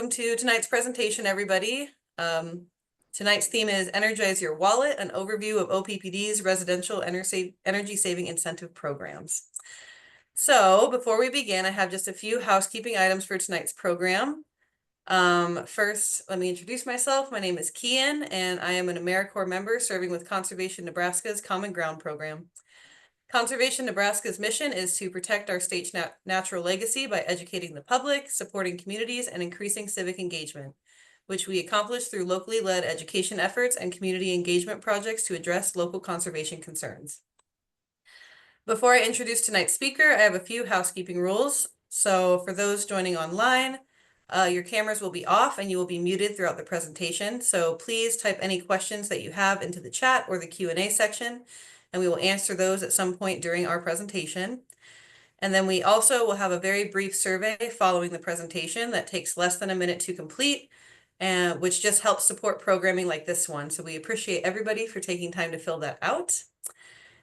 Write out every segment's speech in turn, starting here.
welcome to tonight's presentation, everybody. Tonight's theme is Energize Your Wallet, an overview of OPPD's residential energy saving incentive programs. So before we begin, I have just a few housekeeping items for tonight's program. First, let me introduce myself. My name is Kian, and I am an AmeriCorps member serving with Conservation Nebraska's Common Ground program. Conservation Nebraska's mission is to protect our state's natural legacy by educating the public, supporting communities, and increasing civic engagement, which we accomplish through locally led education efforts and community engagement projects to address local conservation concerns. Before I introduce tonight's speaker, I have a few housekeeping rules. So for those joining online, your cameras will be off and you will be muted throughout the presentation. So please type any questions that you have into the chat or the Q&A section, and we will answer those at some point during our presentation. And then we also will have a very brief survey following the presentation that takes less than a minute to complete, and which just helps support programming like this one. So we appreciate everybody for taking time to fill that out.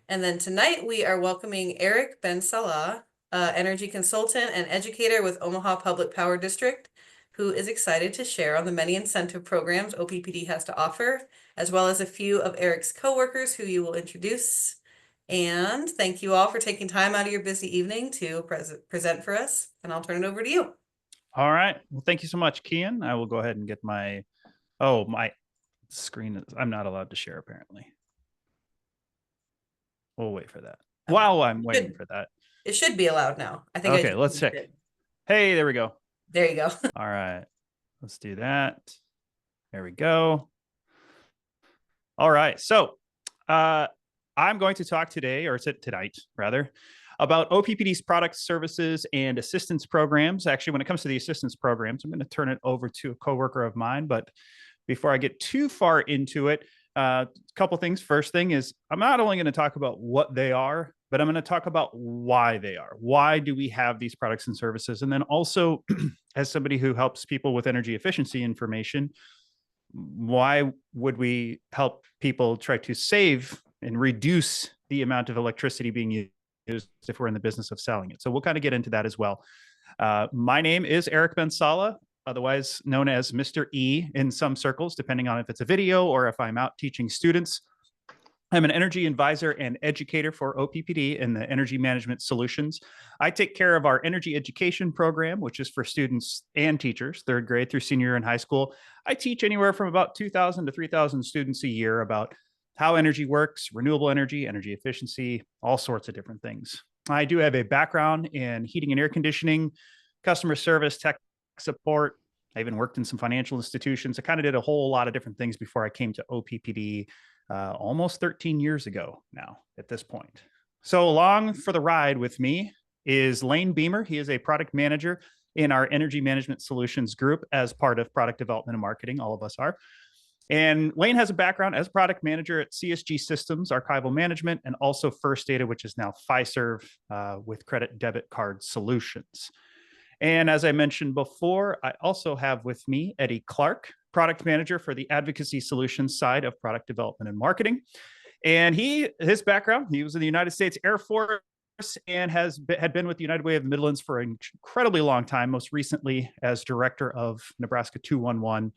And then tonight we are welcoming Eric BenSalah, energy consultant and educator with Omaha Public Power District, who is excited to share on the many incentive programs OPPD has to offer, as well as a few of Eric's coworkers who you will introduce. And thank you all for taking time out of your busy evening to present for us. And I'll turn it over to you. All right. Well, thank you so much, Kian. I will go ahead and get my screen. I'm not allowed to share, apparently. We'll wait for that. While I'm waiting for that. It should be allowed now. I think. Okay, let's check. Hey, there we go. There you go. All right. Let's do that. There we go. All right. So I'm going to talk today, or tonight rather, about OPPD's products, services, and assistance programs. Actually, when it comes to the assistance programs, I'm going to turn it over to a coworker of mine. But before I get too far into it, a couple things. First thing is I'm not only going to talk about what they are, but I'm going to talk about why they are. Why do we have these products and services? And then also, as somebody who helps people with energy efficiency information, why would we help people try to save and reduce the amount of electricity being used if we're in the business of selling it? So we'll kind of get into that as well. My name is Eric BenSalah, otherwise known as Mr. E in some circles, depending on if it's a video or if I'm out teaching students. I'm an energy advisor and educator for OPPD in the Energy Management Solutions. I take care of our energy education program, which is for students and teachers, third grade through senior year in high school. I teach anywhere from about 2,000 to 3,000 students a year about how energy works, renewable energy, energy efficiency, all sorts of different things. I do have a background in heating and air conditioning, customer service, tech support. I even worked in some financial institutions. I kind of did a whole lot of different things before I came to OPPD almost 13 years ago now at this point. So along for the ride with me is Lane Beamer. He is a product manager in our Energy Management Solutions group as part of product development and marketing. All of us are. And Lane has a background as product manager at CSG Systems, Archival Management, and also First Data, which is now Fiserv with credit debit card solutions. And as I mentioned before, I also have with me Eddie Clark, product manager for the advocacy solutions side of product development and marketing. And his background, he was in the United States Air Force and had been with the United Way of the Midlands for an incredibly long time, most recently as director of Nebraska 211.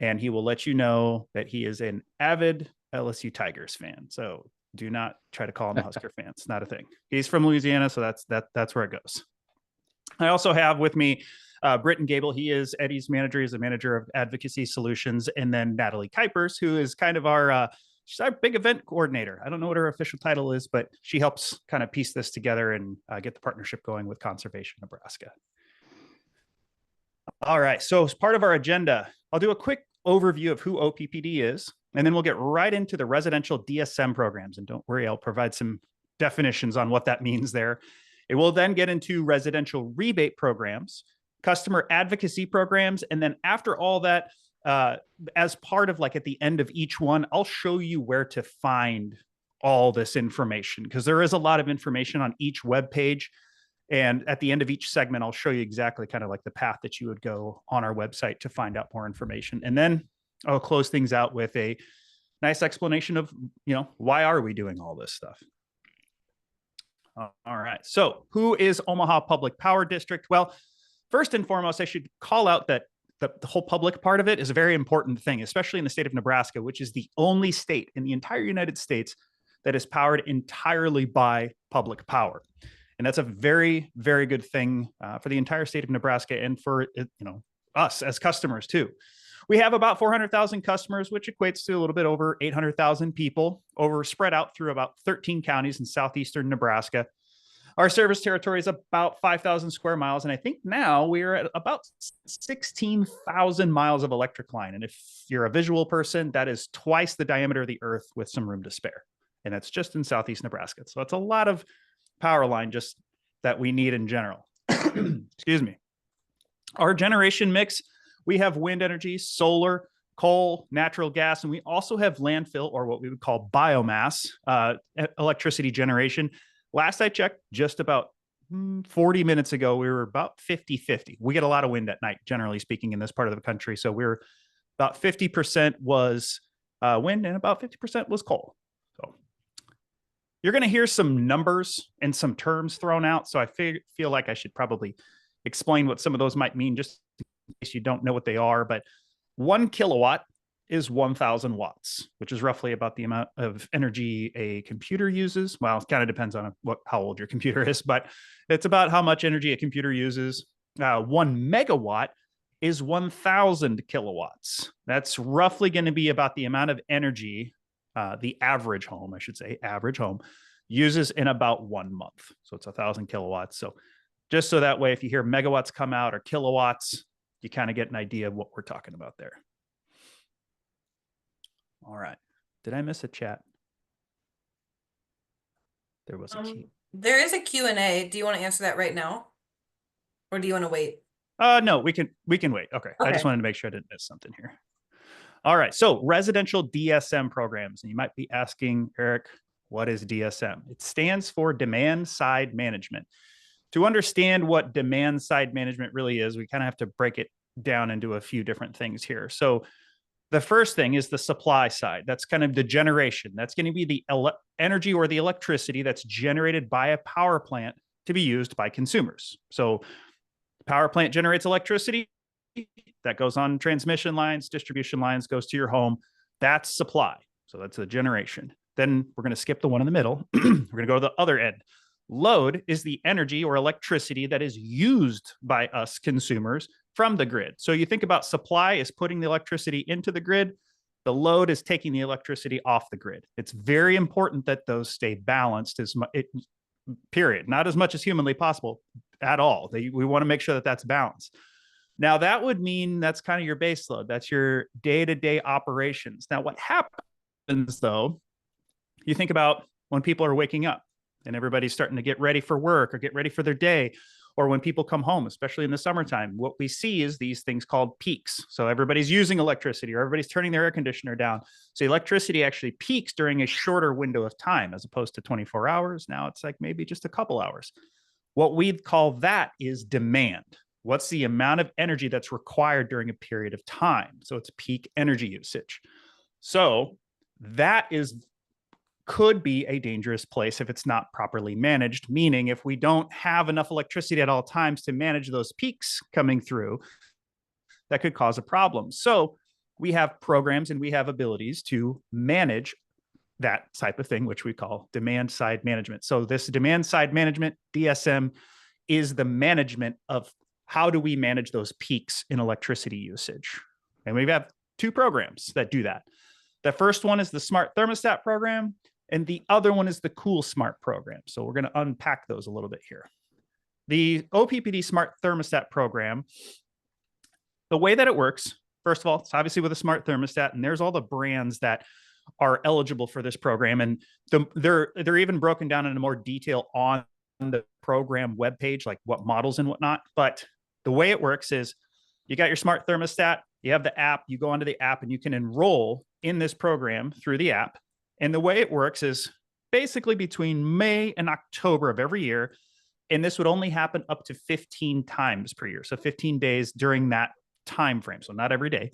And he will let you know that he is an avid LSU Tigers fan. So do not try to call him a Husker fan. It's not a thing. He's from Louisiana, so that's where it goes. I also have with me Britton Gable. He is Eddie's manager. He's a manager of advocacy solutions. And then Natalie Kuipers, who is kind of she's our big event coordinator. I don't know what her official title is, but she helps kind of piece this together and get the partnership going with Conservation Nebraska. All right. So as part of our agenda, I'll do a quick overview of who OPPD is, and then we'll get right into the residential DSM programs. And don't worry, I'll provide some definitions on what that means there. It will then get into residential rebate programs, customer advocacy programs, and then after all that, as part of like at the end of each one, I'll show you where to find all this information because there is a lot of information on each web page. And at the end of each segment, I'll show you exactly kind of like the path that you would go on our website to find out more information. And then I'll close things out with a nice explanation of, why are we doing all this stuff? All right. So who is Omaha Public Power District? Well, first and foremost, I should call out that the whole public part of it is a very important thing, especially in the state of Nebraska, which is the only state in the entire United States that is powered entirely by public power. And that's a very, very good thing for the entire state of Nebraska and for us as customers too. We have about 400,000 customers, which equates to a little bit over 800,000 people spread out through about 13 counties in southeastern Nebraska. Our service territory is about 5,000 square miles. And I think now we're at about 16,000 miles of electric line. And if you're a visual person, that is twice the diameter of the earth with some room to spare. And that's just in southeast Nebraska. So that's a lot of power line just that we need in general. Excuse me. Our generation mix, we have wind energy, solar, coal, natural gas, and we also have landfill, or what we would call biomass electricity generation. Last I checked, just about 40 minutes ago, we were about 50-50. We get a lot of wind at night, generally speaking, in this part of the country. So we're about 50% was wind and about 50% was coal. So you're going to hear some numbers and some terms thrown out. So I feel like I should probably explain what some of those might mean, just in case you don't know what they are. But 1 kilowatt is 1,000 watts, which is roughly about the amount of energy a computer uses. Well, it kind of depends on how old your computer is, but it's about how much energy a computer uses. 1 megawatt is 1,000 kilowatts. That's roughly going to be about the amount of energy the average home, I should say, average home uses in about 1 month. So it's 1,000 kilowatts. So just so that way, if you hear megawatts come out or kilowatts, you kind of get an idea of what we're talking about there. All right. Did I miss a chat? There was a Q. There is a Q&A. Do you want to answer that right now? Or do you want to wait? No, we can wait. Okay. I just wanted to make sure I didn't miss something here. All right. So residential DSM programs. And you might be asking, Eric, what is DSM? It stands for demand side management. To understand what demand side management really is, we kind of have to break it down into a few different things here. So the first thing is the supply side. That's kind of the generation. That's going to be the energy or the electricity that's generated by a power plant to be used by consumers. So the power plant generates electricity that goes on transmission lines, distribution lines, goes to your home. That's supply. So that's the generation. Then we're going to skip the one in the middle. We're going to go to the other end. Load is the energy or electricity that is used by us consumers from the grid. So you think about supply is putting the electricity into the grid. The load is taking the electricity off the grid. It's very important that those stay balanced, period. Not as much as humanly possible at all. We want to make sure that that's balanced. Now, that would mean that's kind of your base load. That's your day-to-day operations. Now, what happens, though, you think about when people are waking up and everybody's starting to get ready for work or get ready for their day, or when people come home, especially in the summertime, what we see is these things called peaks. So everybody's using electricity or everybody's turning their air conditioner down. So electricity actually peaks during a shorter window of time as opposed to 24 hours. Now it's like maybe just a couple hours. What we'd call that is demand. What's the amount of energy that's required during a period of time? So it's peak energy usage. So that could be a dangerous place if it's not properly managed, meaning if we don't have enough electricity at all times to manage those peaks coming through, that could cause a problem. So we have programs and we have abilities to manage that type of thing, which we call demand side management. So this demand side management, DSM, is the management of how do we manage those peaks in electricity usage. And we have 2 programs that do that. The first one is the Smart Thermostat program, and the other one is the Cool Smart program. So we're going to unpack those a little bit here. The OPPD Smart Thermostat program, the way that it works, first of all, it's obviously with a smart thermostat, and there's all the brands that are eligible for this program. And they're even broken down into more detail on the program webpage, like what models and whatnot. But the way it works is you got your smart thermostat, you have the app, you go onto the app and you can enroll in this program through the app. And the way it works is basically between May and October of every year. And this would only happen up to 15 times per year. So 15 days during that time frame. So not every day.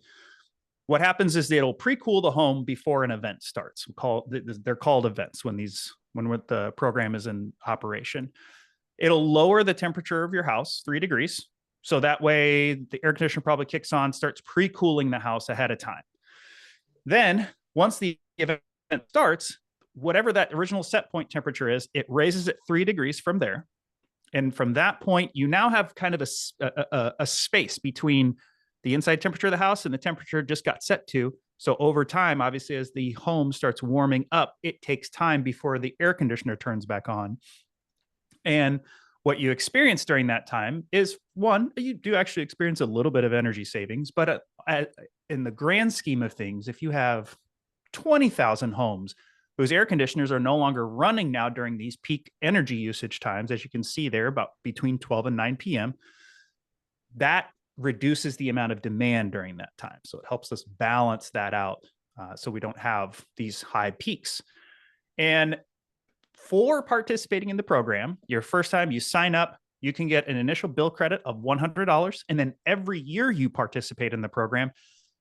What happens is it'll pre-cool the home before an event starts. They're called events when the program is in operation. It'll lower the temperature of your house 3 degrees. So that way the air conditioner probably kicks on, starts pre-cooling the house ahead of time. Then once the event starts, whatever that original set point temperature is, it raises it 3 degrees from there. And from that point, you now have kind of a space between the inside temperature of the house and the temperature it just got set to. So over time, obviously, as the home starts warming up, it takes time before the air conditioner turns back on. And what you experience during that time is, one, you do actually experience a little bit of energy savings, but in the grand scheme of things, if you have 20,000 homes whose air conditioners are no longer running now during these peak energy usage times, as you can see there, about between 12 and 9 p.m., that reduces the amount of demand during that time. So it helps us balance that out so we don't have these high peaks. And for participating in the program, your first time you sign up, you can get an initial bill credit of $100. And then every year you participate in the program,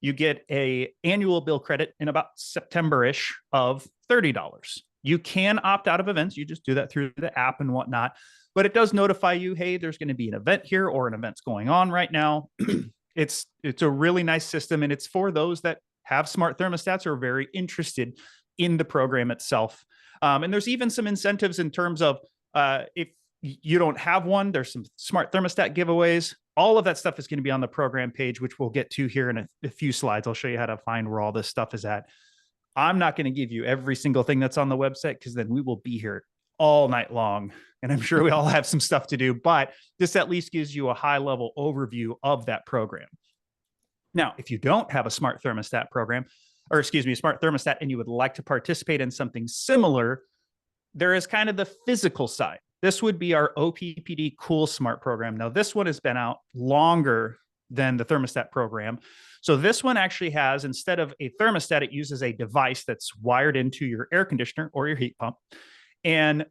you get an annual bill credit in about September-ish of $30. You can opt out of events. You just do that through the app and whatnot. But it does notify you, hey, there's going to be an event here or an event's going on right now. It's a really nice system, and it's for those that have smart thermostats or are very interested in the program itself. And there's even some incentives in terms of if you don't have one, there's some smart thermostat giveaways. All of that stuff is going to be on the program page, which we'll get to here in a few slides. I'll show you how to find where all this stuff is at. I'm not going to give you every single thing that's on the website because then we will be here all night long. And I'm sure we all have some stuff to do, but this at least gives you a high level overview of that program. Now, if you don't have a smart thermostat program, or excuse me, smart thermostat, and you would like to participate in something similar, there is kind of the physical side. This would be our OPPD Cool Smart program. Now, this one has been out longer than the thermostat program. So this one actually has, instead of a thermostat, it uses a device that's wired into your air conditioner or your heat pump. And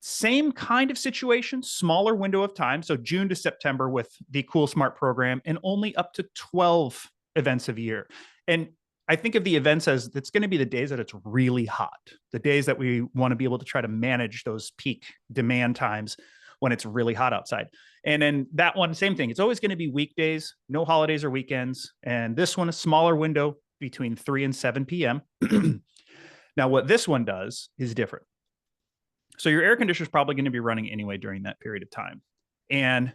same kind of situation, smaller window of time. So June to September with the Cool Smart program, and only up to 12 events a year. And I think of the events as it's going to be the days that it's really hot, the days that we want to be able to try to manage those peak demand times when it's really hot outside. And then that one, same thing. It's always going to be weekdays, no holidays or weekends. And this one, a smaller window between 3 and 7 p.m. Now, what this one does is different. So your air conditioner is probably going to be running anyway during that period of time. And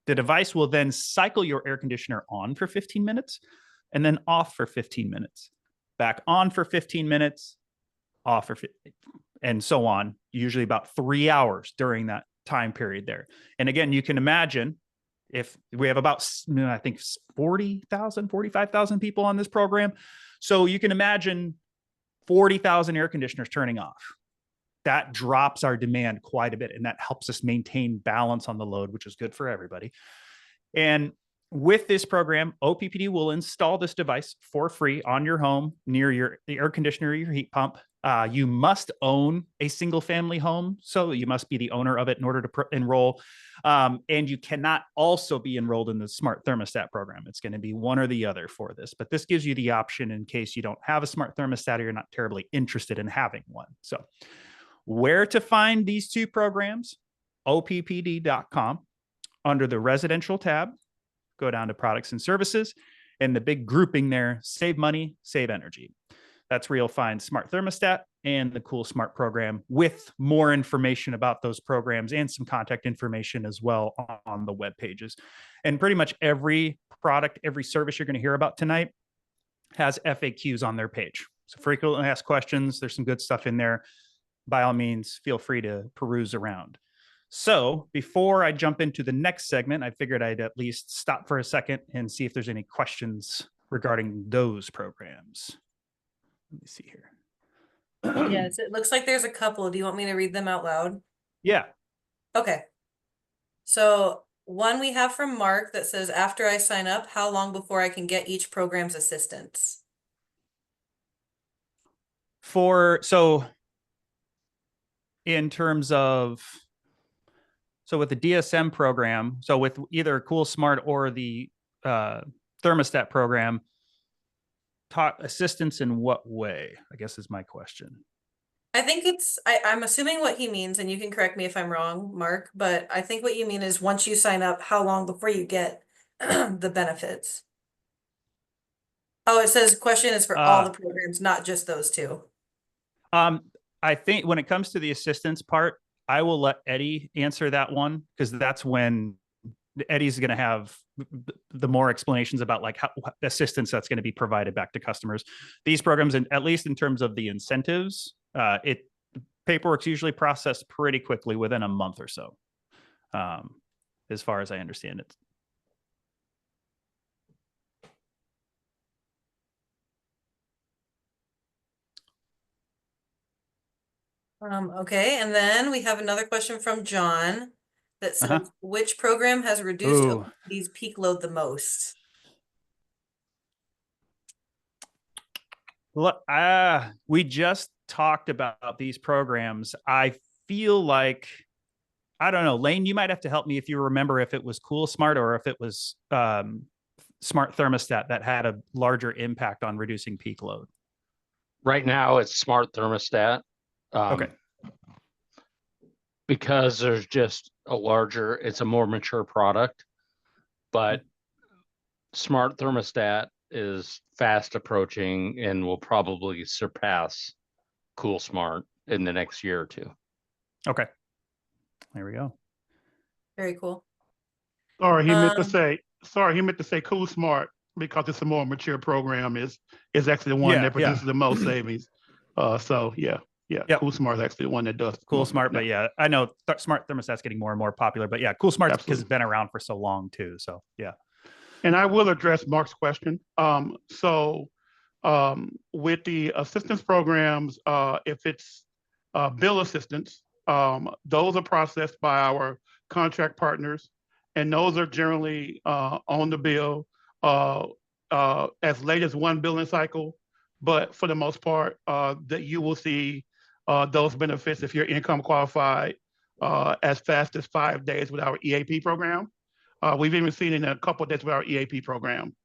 the device will then cycle your air conditioner on for 15 minutes and then off for 15 minutes, back on for 15 minutes, off for 15, and so on, usually about 3 hours during that time period there. And again, you can imagine if we have about, I think 40,000, 45,000 people on this program. So you can imagine 40,000 air conditioners turning off. That drops our demand quite a bit, and that helps us maintain balance on the load, which is good for everybody. And with this program, OPPD will install this device for free on your home near the air conditioner or your heat pump. You must own a single family home, so you must be the owner of it in order to enroll. And you cannot also be enrolled in the smart thermostat program. It's going to be one or the other for this, but this gives you the option in case you don't have a smart thermostat or you're not terribly interested in having one. So where to find these two programs? OPPD.com. Under the residential tab, go down to products and services, and the big grouping there, save money, save energy. That's where you'll find smart thermostat and the Cool Smart program with more information about those programs and some contact information as well on the web pages. And pretty much every product, every service you're going to hear about tonight has FAQs on their page. So frequently asked questions, there's some good stuff in there. By all means, feel free to peruse around. So before I jump into the next segment, I figured I'd at least stop for a second and see if there's any questions regarding those programs. Let me see here. Yes, it looks like there's a couple. Do you want me to read them out loud? Yeah. Okay. So one we have from Mark that says, after I sign up, how long before I can get each program's assistance? So in terms of, so with the DSM program, so with either Cool Smart or the thermostat program, taught assistance in what way, I guess is my question. I think I'm assuming what he means, and you can correct me if I'm wrong, Mark, but I think what you mean is once you sign up, how long before you get the benefits? Oh, it says question is for all the programs, not just those two. I think when it comes to the assistance part, I will let Eddie answer that one because that's when Eddie's going to have the more explanations about like how assistance that's going to be provided back to customers. These programs, and at least in terms of the incentives, paperwork's usually processed pretty quickly within a month or so, as far as I understand it. Okay, and then we have another question from John that says, which program has reduced OPPD's peak load the most? Look, we just talked about these programs. I feel like, I don't know, Lane, you might have to help me if you remember if it was Cool Smart or if it was Smart Thermostat that had a larger impact on reducing peak load. Right now, it's Smart Thermostat. Okay. Because there's just it's a more mature product, but Smart Thermostat is fast approaching and will probably surpass Cool Smart in the next year or two. Okay. There we go. Very cool. Sorry, he meant to say Cool Smart because it's a more mature program is actually the one that produces the most savings. So yeah. Cool Smart is actually the one that does. Cool Smart, but yeah, I know Smart Thermostat's getting more and more popular, but yeah, Cool Smart because it's been around for so long too. So yeah. And I will address Mark's question. With the assistance programs, if it's bill assistance, those are processed by our contract partners, and those are generally on the bill as late as one billing cycle. But for the most part, that you will see those benefits if you're income qualified as fast as 5 days with our EAP program. We've even seen it in a couple of days with our EAP program.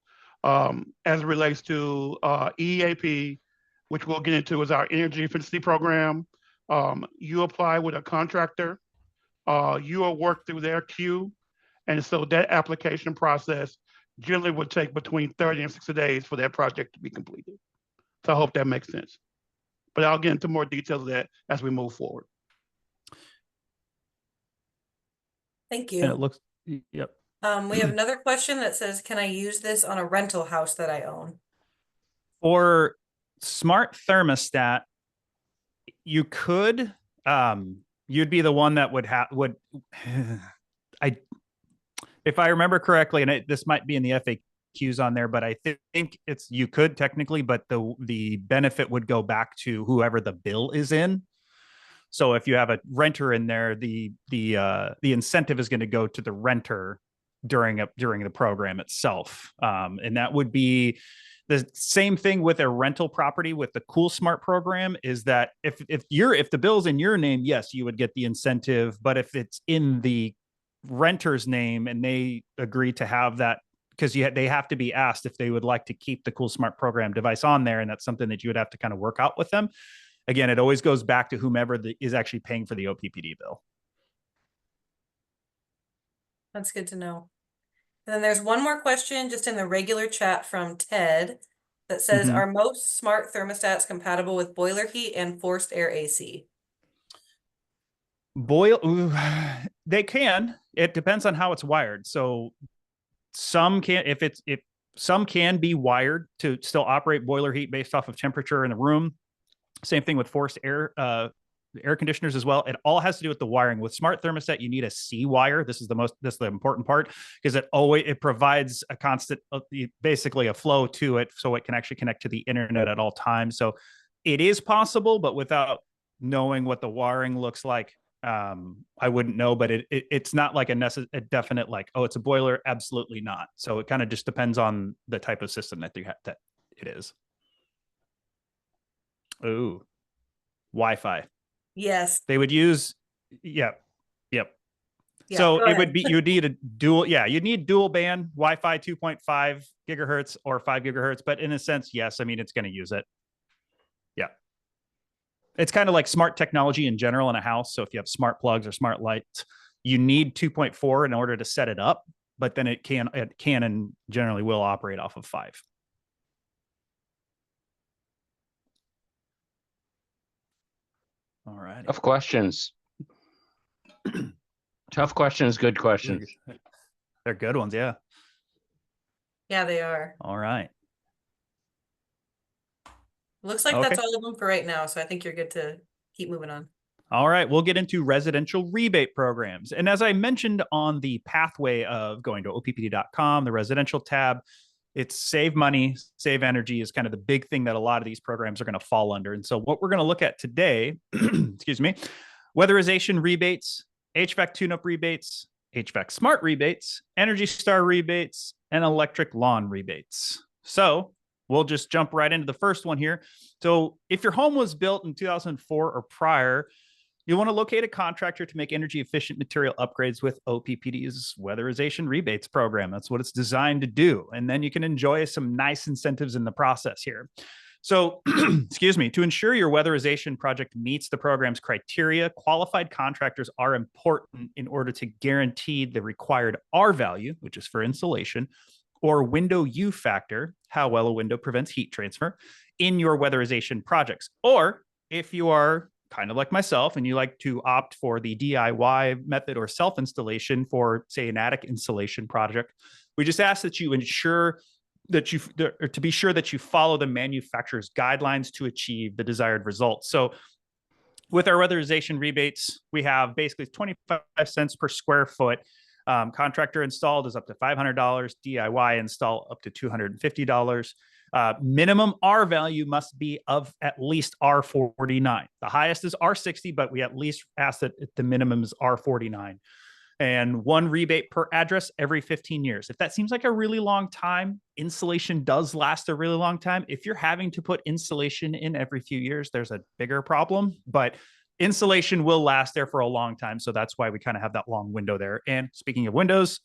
As it relates to EAP, which we'll get into, is our energy efficiency program. You apply with a contractor, you will work through their queue, and so that application process generally would take between 30 and 60 days for that project to be completed. So I hope that makes sense. But I'll get into more details of that as we move forward. Thank you. And it looks, yep. We have another question that says, can I use this on a rental house that I own? For Smart Thermostat, you could, you'd be the one that if I remember correctly, and this might be in the FAQs on there, but I think you could technically, but the benefit would go back to whoever the bill is in. So if you have a renter in there, the incentive is going to go to the renter during the program itself, and that would be the same thing with a rental property. With the Cool Smart program, is that if the bill's in your name, yes, you would get the incentive, but if it's in the renter's name and they agree to have that, because they have to be asked if they would like to keep the Cool Smart program device on there, and that's something that you would have to kind of work out with them. Again, it always goes back to whomever is actually paying for the OPPD bill. That's good to know. And then there's one more question just in the regular chat from Ted that says, are most smart thermostats compatible with boiler heat and forced air AC? They can. It depends on how it's wired. So some can, some can be wired to still operate boiler heat based off of temperature in the room. Same thing with forced air conditioners as well. It all has to do with the wiring. With Smart Thermostat, you need a C wire. This is the important part, because it provides a constant, basically a flow to it, so it can actually connect to the internet at all times. So it is possible, but without knowing what the wiring looks like, I wouldn't know. But it's not like a definite like, oh, it's a boiler. Absolutely not. So it kind of just depends on the type of system that that it is. Ooh, Wi-Fi. Yes. They would use, yep. Yeah, So it would be, you'd need a dual, you'd need dual band Wi-Fi 2.5 gigahertz or 5 gigahertz. But in a sense, yes, I mean, it's going to use it. Yeah. it's kind of like smart technology in general in a house. So if you have smart plugs or smart lights, you need 2.4 in order to set it up, but then it can and generally will operate off of 5. All right. Tough questions. Tough questions, good questions. They're good ones, yeah. Yeah, they are. All right. Looks like Okay. that's all of them for right now. So I think you're good to keep moving on. All right, we'll get into residential rebate programs. And as I mentioned on the pathway of going to OPPD.com, the residential tab, it's save money, save energy is kind of the big thing that a lot of these programs are going to fall under. And so what we're going to look at today, excuse me, weatherization rebates, HVAC tune-up rebates, HVAC smart rebates, Energy Star rebates, and electric lawn rebates. So we'll just jump right into the first one here. So if your home was built in 2004 or prior, you want to locate a contractor to make energy efficient material upgrades with OPPD's weatherization rebates program. That's what it's designed to do. And then you can enjoy some nice incentives in the process here. So, excuse me, to ensure your weatherization project meets the program's criteria, qualified contractors are important in order to guarantee the required R value, which is for insulation, or window U factor, how well a window prevents heat transfer, in your weatherization projects. Or if you are kind of like myself and you like to opt for the DIY method or self-installation for, say, an attic insulation project, we just ask that you ensure that to be sure that you follow the manufacturer's guidelines to achieve the desired results. So with our weatherization rebates, we have basically 25 cents per square foot. Contractor installed is up to $500. DIY install up to $250. Minimum R value must be of at least R49. The highest is R60, but we at least ask that the minimum is R49. And 1 rebate per address every 15 years. If that seems like a really long time, insulation does last a really long time. If you're having to put insulation in every few years, there's a bigger problem, but insulation will last there for a long time. So that's why we kind of have that long window there. And speaking of windows,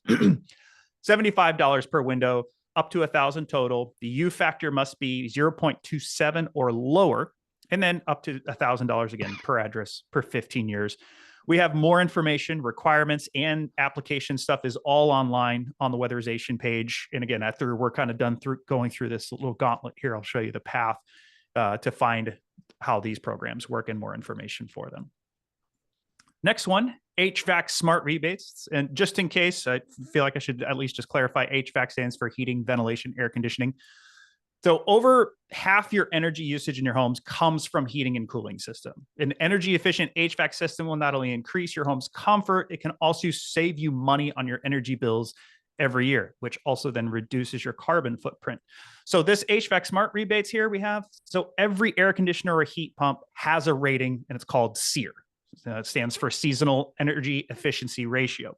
$75 per window, up to 1,000 total. The U factor must be 0.27 or lower, and then up to $1,000 again per address per 15 years. We have more information, requirements, and application stuff is all online on the weatherization page. And again, after we're kind of done going through this little gauntlet here, I'll show you the path to find how these programs work and more information for them. Next one, HVAC smart rebates. And just in case, I feel like I should at least just clarify, HVAC stands for heating, ventilation, air conditioning. So over half your energy usage in your homes comes from heating and cooling system. An energy efficient HVAC system will not only increase your home's comfort, it can also save you money on your energy bills every year, which also then reduces your carbon footprint. So this HVAC smart rebates here we have, so every air conditioner or heat pump has a rating and it's called SEER. It stands for Seasonal Energy Efficiency Ratio.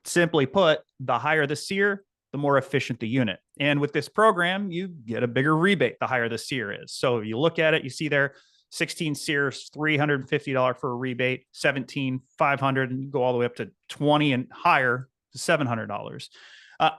Simply put, the higher the SEER, the more efficient the unit. And with this program, you get a bigger rebate the higher the SEER is. So you look at it, you see there, 16 SEERs, $350 for a rebate, 17, $500, and you go all the way up to 20 and higher, $700.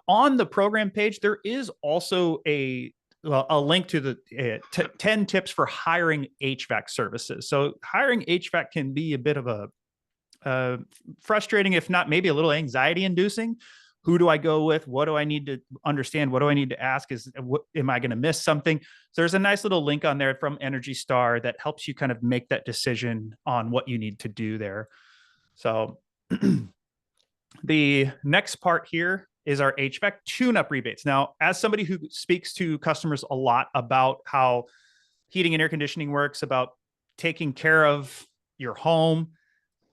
On the program page, there is also a link to the 10 tips for hiring HVAC services. So hiring HVAC can be a bit of a frustrating, if not maybe a little anxiety inducing. Who do I go with? What do I need to understand? What do I need to ask? Am I going to miss something? So there's a nice little link on there from Energy Star that helps you kind of make that decision on what you need to do there. So the next part here is our HVAC tune-up rebates. Now, as somebody who speaks to customers a lot about how heating and air conditioning works, about taking care of your home,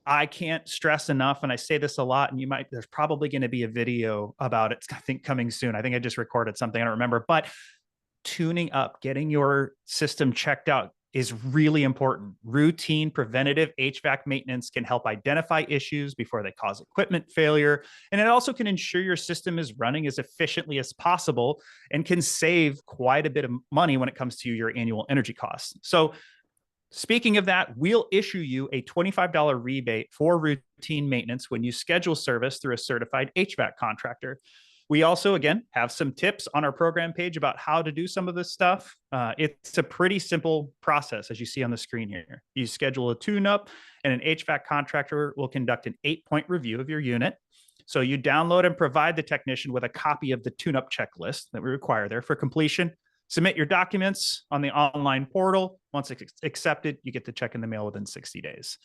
I can't stress enough, and I say this a lot, and there's probably going to be a video about it, I think, coming soon. I think I just recorded something, I don't remember, but tuning up, getting your system checked out is really important. Routine preventative HVAC maintenance can help identify issues before they cause equipment failure. And it also can ensure your system is running as efficiently as possible and can save quite a bit of money when it comes to your annual energy costs. So speaking of that, we'll issue you a $25 rebate for routine maintenance when you schedule service through a certified HVAC contractor. We also, again, have some tips on our program page about how to do some of this stuff. It's a pretty simple process, as you see on the screen here. You schedule a tune-up, and an HVAC contractor will conduct an 8-point review of your unit. So you download and provide the technician with a copy of the tune-up checklist that we require there for completion. Submit your documents on the online portal. Once it's accepted, you get the check in the mail within 60 days.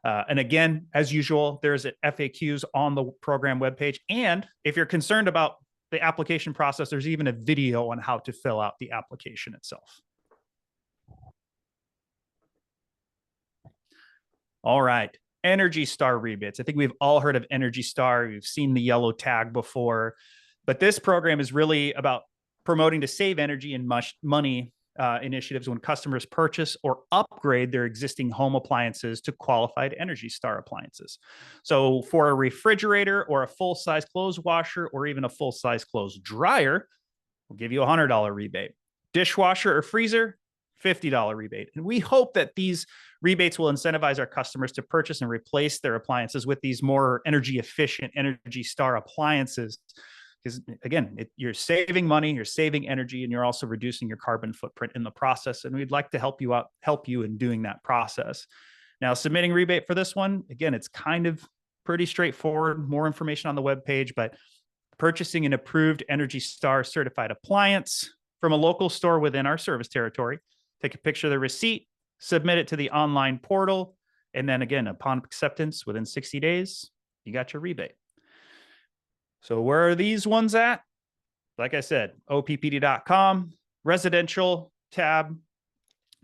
And again, as usual, there's FAQs on the program webpage. And if you're concerned about the application process, there's even a video on how to fill out the application itself. All right, Energy Star rebates. I think we've all heard of Energy Star. We've seen the yellow tag before, but this program is really about promoting to save energy and money initiatives when customers purchase or upgrade their existing home appliances to qualified Energy Star appliances. So for a refrigerator or a full-size clothes washer or even a full-size clothes dryer, we'll give you a $100 rebate. Dishwasher or freezer, $50 rebate. And we hope that these rebates will incentivize our customers to purchase and replace their appliances with these more energy efficient Energy Star appliances. Because again, you're saving money, you're saving energy, and you're also reducing your carbon footprint in the process. And we'd like to help you in doing that process. Now, submitting rebate for this one, again, it's kind of pretty straightforward. More information on the webpage, but purchasing an approved Energy Star certified appliance from a local store within our service territory, take a picture of the receipt, submit it to the online portal, and then again, upon acceptance within 60 days, you got your rebate. So where are these ones at? Like I said, OPPD.com, residential tab,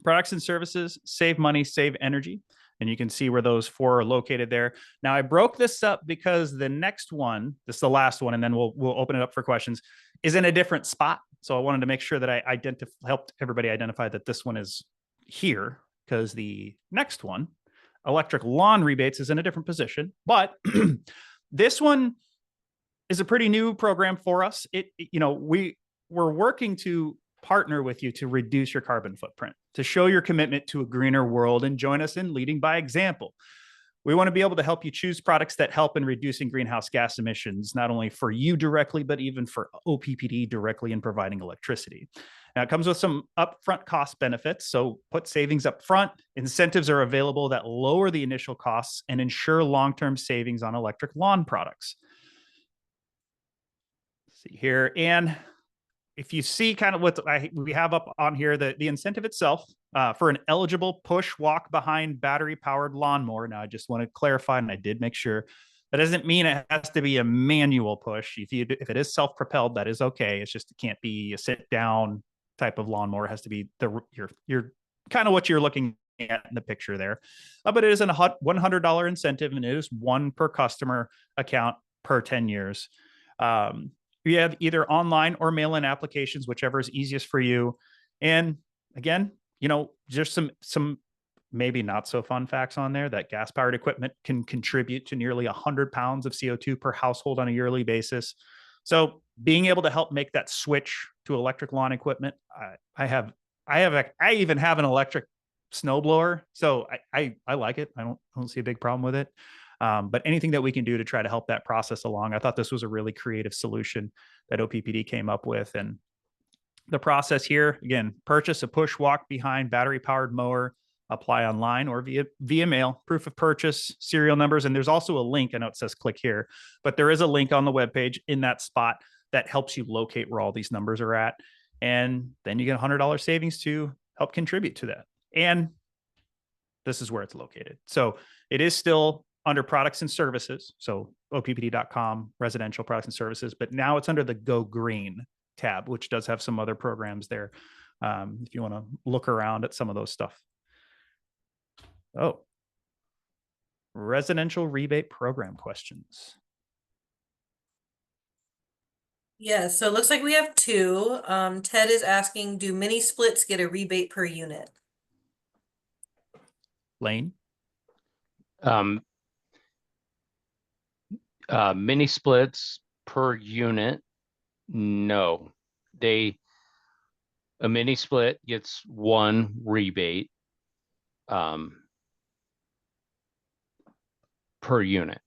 products and services, save money, save energy. And you can see where those 4 are located there. Now I broke this up because the next one, this is the last one, and then we'll open it up for questions, is in a different spot. So I wanted to make sure that I helped everybody identify that this one is here, because the next one, electric lawn rebates, is in a different position. But this one is a pretty new program for us. We're working to partner with you to reduce your carbon footprint, to show your commitment to a greener world, and join us in leading by example. We want to be able to help you choose products that help in reducing greenhouse gas emissions, not only for you directly, but even for OPPD directly in providing electricity. Now, it comes with some upfront cost benefits. So put savings up front. Incentives are available that lower the initial costs and ensure long-term savings on electric lawn products. See here, and if you see kind of what we have up on here, the incentive itself for an eligible push walk behind battery powered lawnmower. Now I just want to clarify, and I did make sure, that doesn't mean it has to be a manual push. If it is self-propelled, that is okay. It's just, it can't be a sit down type of lawnmower. It has to be your kind of what you're looking at in the picture there. But it is a $100 incentive, and it is 1 per customer account per 10 years. You have either online or mail-in applications, whichever is easiest for you. And again, just some maybe not so fun facts on there, that gas-powered equipment can contribute to nearly 100 pounds of CO2 per household on a yearly basis. So being able to help make that switch to electric lawn equipment, I even have an electric snowblower, so I like it. I don't see a big problem with it. But anything that we can do to try to help that process along, I thought this was a really creative solution that OPPD came up with. And the process here, again, purchase a push walk behind battery powered mower, apply online or via mail, proof of purchase, serial numbers. And there's also a link. I know it says click here, but there is a link on the webpage in that spot that helps you locate where all these numbers are at. And then you get $100 savings to help contribute to that. And this is where it's located. So it is still under products and services. So OPPD.com, residential products and services, but now it's under the Go Green tab, which does have some other programs there. If you want to look around at some of those stuff. Oh, residential rebate program questions. Yeah, so it looks like we have 2. Ted is asking, do mini splits get a rebate per unit? Lane? Mini splits per unit, no. A mini split gets 1 rebate per unit.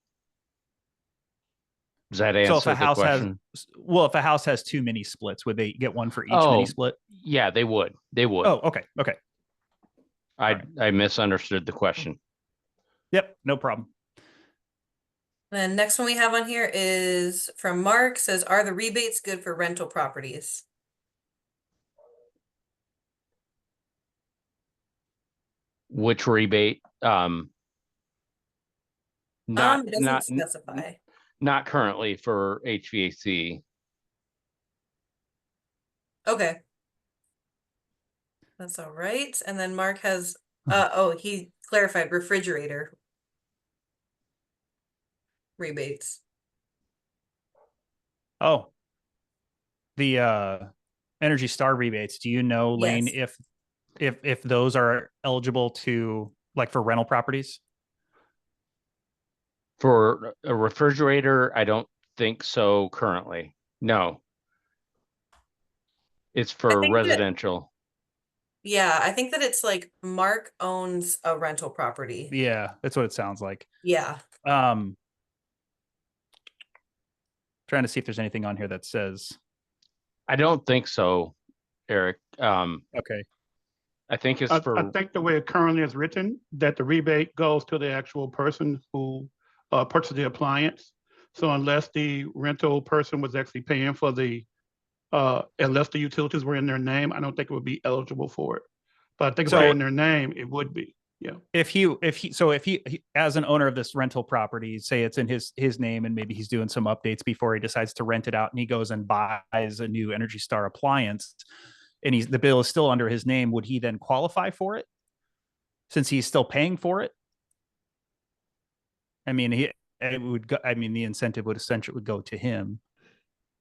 Does that So if answer a the house question? if a house has 2 mini splits, would they get one for each mini Oh, split? yeah, they would. They would. Oh, okay. Okay. I misunderstood the question. Yep. No problem. Then next one we have on here is from Mark, says, are the rebates good for rental properties? Which rebate? Not It doesn't not specify. not currently for HVAC. Okay. That's all right. And then Mark has, he clarified refrigerator rebates. Oh, the Energy Star rebates. Do you know, Lane, Yes. if those are eligible to like for rental properties? For a refrigerator, I don't think so currently. No. It's for think that- residential. Yeah, I think that it's like Mark owns a rental property. Yeah, that's what it sounds like. Yeah. Trying to see if there's anything on here that says. I don't think so, Eric. Okay. I think it's I for think the way it currently is written, that the rebate goes to the actual person who purchased the appliance. So unless the rental person was actually paying for the, unless the utilities were in their name, I don't think it would be eligible for it. But I think if So- it were in their name, it would be. Yeah. If he as an owner of this rental property, say it's in his name and maybe he's doing some updates before he decides to rent it out and he goes and buys a new Energy Star appliance and the bill is still under his name, would he then qualify for it since he's still paying for it? I mean, the incentive would essentially go to him.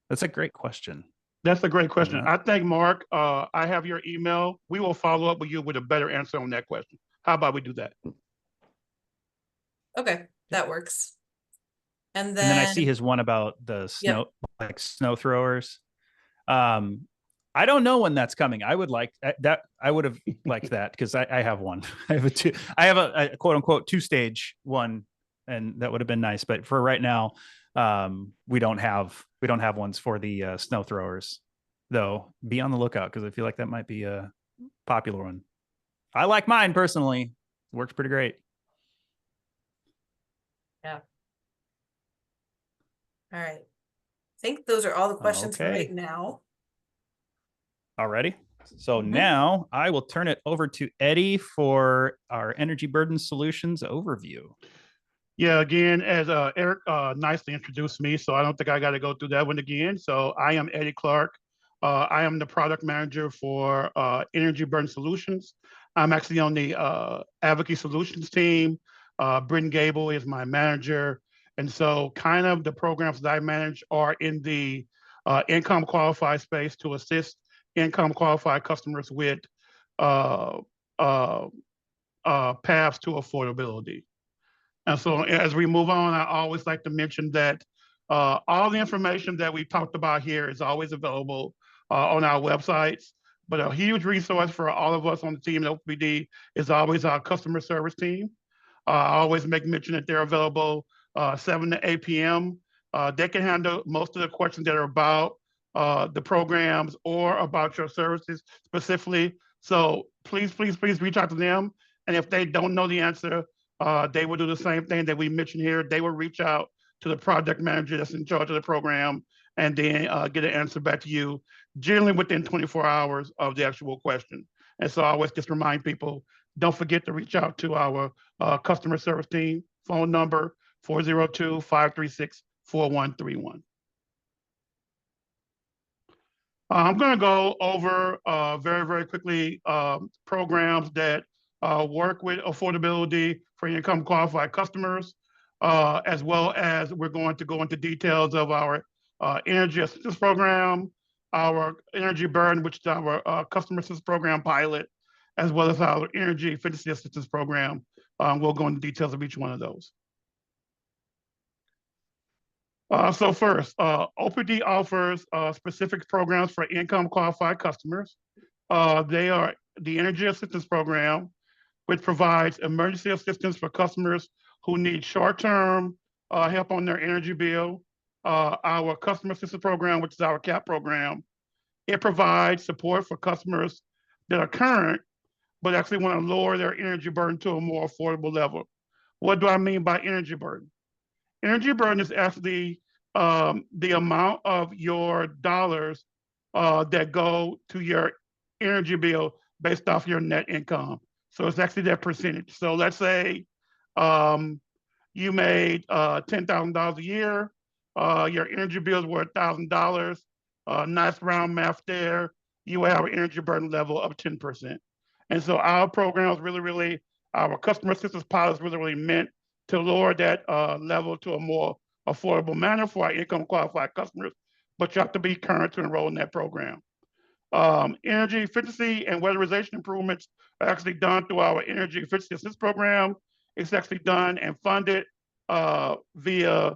That's a great question. That's a great question. Yeah. I think, Mark, I have your email. We will follow up with you with a better answer on that question. How about we do that? Okay, that works. And And then I see then, his one about the snow throwers. I don't know when that's coming. I would like that. I would have liked that because I have one. I have a quote unquote 2-stage one, and that would have been nice. But for right now, we don't have ones for the snow throwers. Though, be on the lookout because I feel like that might be a popular one. I like mine personally. Works pretty great. all right. I think those are all the questions for Okay. right now. Alrighty. So Mhm. now I will turn it over to Eddie for our energy burden solutions overview. Yeah, again, as Eric nicely introduced me, so I don't think I got to go through that one again. So I am Eddie Clark. I am the product manager for Energy Burden Solutions. I'm actually on the Advocacy Solutions team. Britton Gable is my manager. And so kind of the programs that I manage are in the income qualified space to assist income qualified customers with paths to affordability. And so as we move on, I always like to mention that all the information that we talked about here is always available on our websites. But a huge resource for all of us on the team at OPPD is always our customer service team. I always make mention that they're available 7 to 8 p.m. They can handle most of the questions that are about the programs or about your services specifically. So please reach out to them. And if they don't know the answer, they will do the same thing that we mentioned here. They will reach out to the project manager that's in charge of the program and then get an answer back to you, generally within 24 hours of the actual question. And so I always just remind people, don't forget to reach out to our customer service team, phone number 402-536-4131. I'm going to go over very, very quickly programs that work with affordability for income qualified customers, as well as we're going to go into details of our energy assistance program, our energy burn, which is our customer assistance program pilot, as well as our energy efficiency assistance program. We'll go into details of each one of those. So first, OPPD offers specific programs for income qualified customers. They are the Energy Assistance Program, which provides emergency assistance for customers who need short-term help on their energy bill. our customer assistance program, which is our CAP program. It provides support for customers that are current, but actually want to lower their energy burden to a more affordable level. What do I mean by energy burden? Energy burden is actually the amount of your dollars that go to your energy bill based off your net income. So it's actually that percentage. So let's say you made $10,000 a year, your energy bills were $1,000. Nice round math there. You will have an energy burden level of 10%. And so our programs our customer assistance pilots really meant to lower that level to a more affordable manner for our income qualified customers, but you have to be current to enroll in that program. Energy efficiency and weatherization improvements are actually done through our energy efficiency assistance program. It's actually done and funded via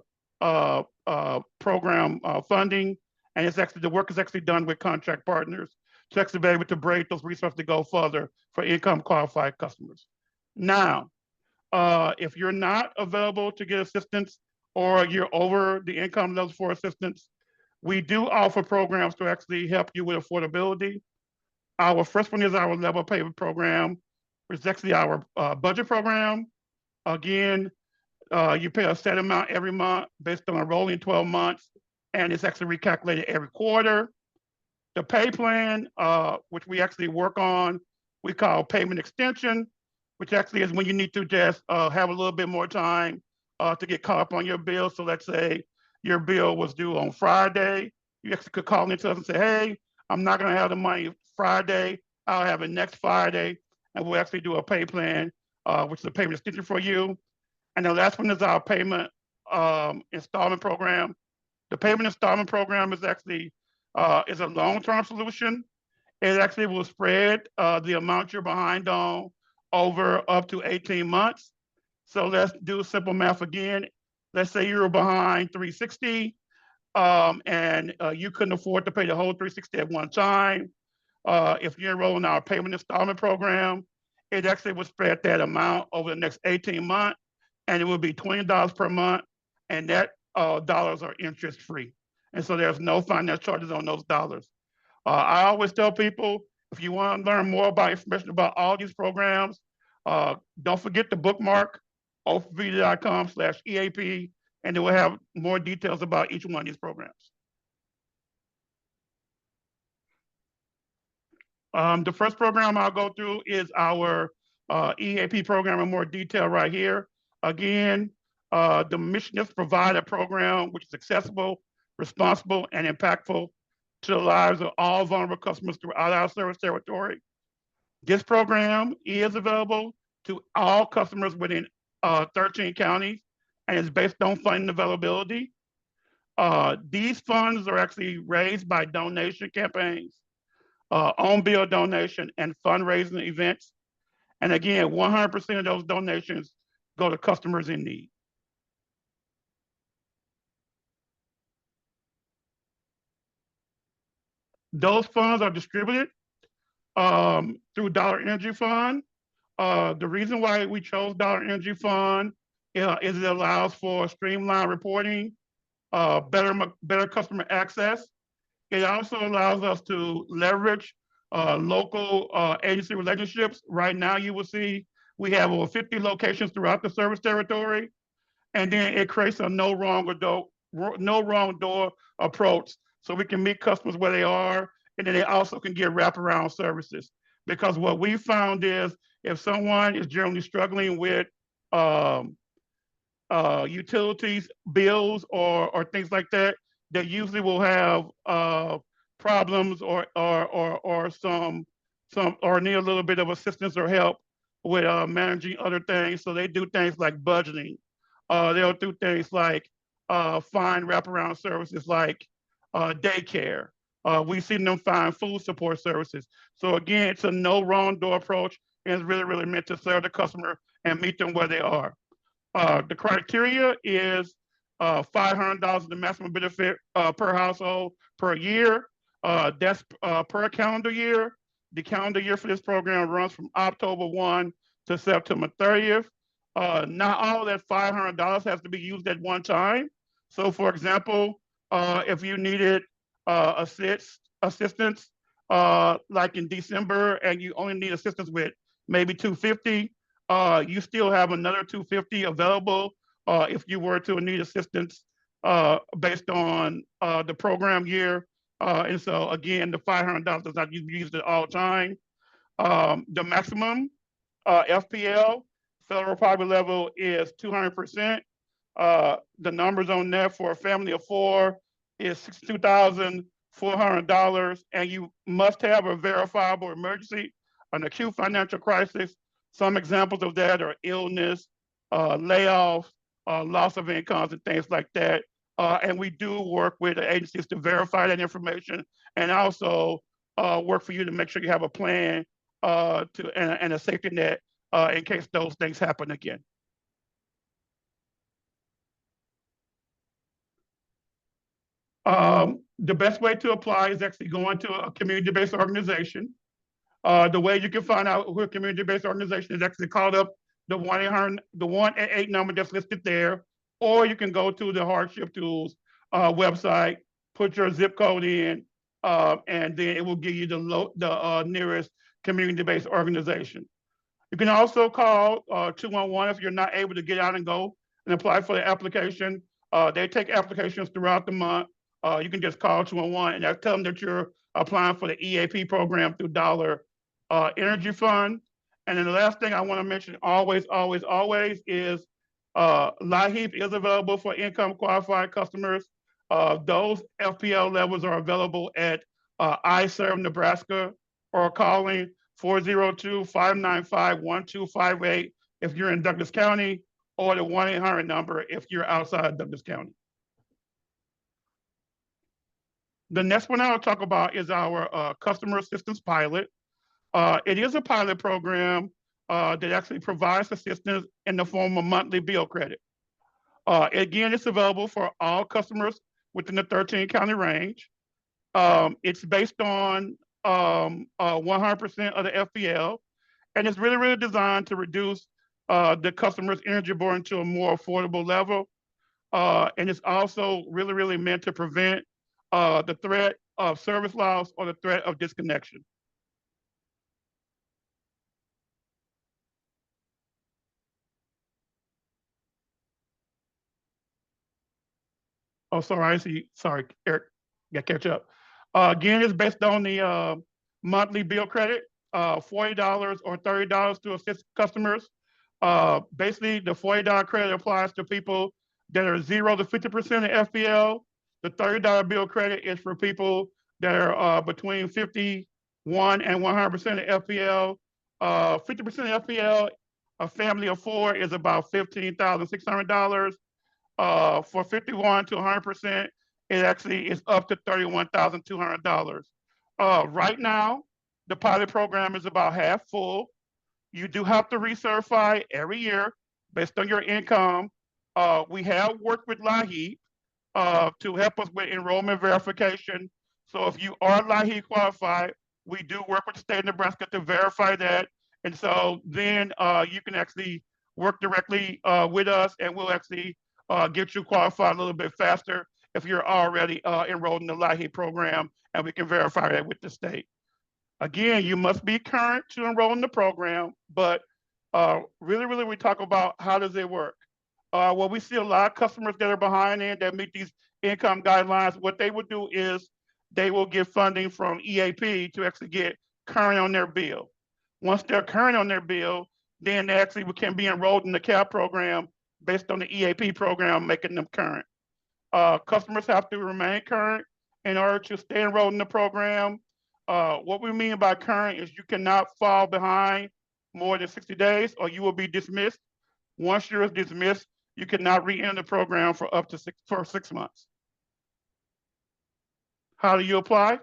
program funding. And the work is actually done with contract partners to actually be able to break those resources to go further for income qualified customers. Now, if you're not available to get assistance or you're over the income levels for assistance, we do offer programs to actually help you with affordability. Our first one is our level payment program, which is actually our budget program. Again, you pay a set amount every month based on a rolling 12 months, and it's actually recalculated every quarter. The pay plan, which we actually work on, we call payment extension, which actually is when you need to just have a little bit more time to get caught up on your bill. So let's say your bill was due on Friday. You actually could call into us and say, hey, I'm not going to have the money Friday. I'll have it next Friday. And we'll actually do a pay plan, which is a payment extension for you. And the last one is our payment installment program. The payment installment program is actually is a long-term solution. It actually will spread the amount you're behind on over up to 18 months. So let's do simple math again. Let's say you were behind $360 and you couldn't afford to pay the whole $360 at one time. If you enroll in our payment installment program, it actually will spread that amount over the next 18 months, and it will be $20 per month, and that dollars are interest free. And so there's no finance charges on those dollars. I always tell people, if you want to learn more about information about all these programs, don't forget to bookmark OPPD.com/EAP, and it will have more details about each one of these programs. The first program I'll go through is our EAP program in more detail right here. Again, the mission is to provide a program which is accessible, responsible, and impactful to the lives of all vulnerable customers throughout our service territory. This program is available to all customers within 13 counties, and is based on funding availability. These funds are actually raised by donation campaigns, on-bill donation, and fundraising events. And again, 100% of those donations go to customers in need. Those funds are distributed through Dollar Energy Fund. The reason why we chose Dollar Energy Fund is it allows for streamlined reporting, better customer access. It also allows us to leverage local agency relationships. Right now, you will see we have over 50 locations throughout the service territory, and then it creates a no wrong door approach, so we can meet customers where they are, and then they also can get wraparound services. Because what we found is, if someone is generally struggling with utilities, bills, or things like that, they usually will have problems or need a little bit of assistance or help with managing other things. So they do things like budgeting. They'll do things like find wraparound services like daycare. We've seen them find food support services. So again, it's a no wrong door approach, and it's really meant to serve the customer and meet them where they are. The criteria is $500 is the maximum benefit per household per year. That's per calendar year. The calendar year for this program runs from October 1 to September 30th. Not all of that $500 has to be used at one time. So for example, if you needed assistance like in December and you only need assistance with maybe $250, you still have another $250 available if you were to need assistance based on the program year. And so again, the $500 does not used at all time. The maximum FPL federal poverty level is 200%. The numbers on that for a family of 4 is $62,400, and you must have a verifiable emergency, an acute financial crisis. Some examples of that are illness, layoffs, loss of incomes, and things like that. And we do work with the agencies to verify that information, and also work for you to make sure you have a plan and a safety net in case those things happen again. The best way to apply is actually going to a community-based organization. The way you can find out who a community-based organization is actually called up the 1-8 number that's listed there, or you can go to the Hardship Tools website, put your zip code in, and then it will give you the nearest community-based organization. You can also call 211 if you're not able to get out and go and apply for the application. They take applications throughout the month. You can just call 211 and tell them that you're applying for the EAP program through Dollar Energy Fund. And then the last thing I want to mention always is LIHEAP is available for income qualified customers. Those FPL levels are available at iServe Nebraska or calling 402-595-1258 if you're in Douglas County, or the 1-800 number if you're outside Douglas County. The next one I'll talk about is our customer assistance pilot. It is a pilot program that actually provides assistance in the form of monthly bill credit. Again, it's available for all customers within the 13 county range. It's based on 100% of the FPL, and it's really designed to reduce the customer's energy burden to a more affordable level. And it's also really meant to prevent the threat of service loss or the threat of disconnection. Oh, sorry, I see. Sorry, Eric, got to catch up. Again, it's based on the monthly bill credit, $40 or $30 to assist customers. Basically, the $40 credit applies to people that are 0 to 50% of FPL. The $30 bill credit is for people that are between 51 and 100% of FPL. 50% of FPL, a family of 4 is about $15,600. For 51 to 100%, it actually is up to $31,200. Right now, the pilot program is about half full. You do have to recertify every year based on your income. We have worked with LIHEAP to help us with enrollment verification. So if you are LIHEAP qualified, we do work with the state of Nebraska to verify that. And so then you can actually work directly with us, and we'll actually get you qualified a little bit faster if you're already enrolled in the LIHEAP program, and we can verify that with the state. Again, you must be current to enroll in the program, but really we talk about how does it work. Well, we see a lot of customers that are behind in that meet these income guidelines. What they would do is they will get funding from EAP to actually get current on their bill. Once they're current on their bill, then they actually can be enrolled in the CAP program based on the EAP program, making them current. Customers have to remain current in order to stay enrolled in the program. What we mean by current is you cannot fall behind more than 60 days or you will be dismissed. Once you're dismissed, you cannot re-enter the program for up to 6 months. How do you apply?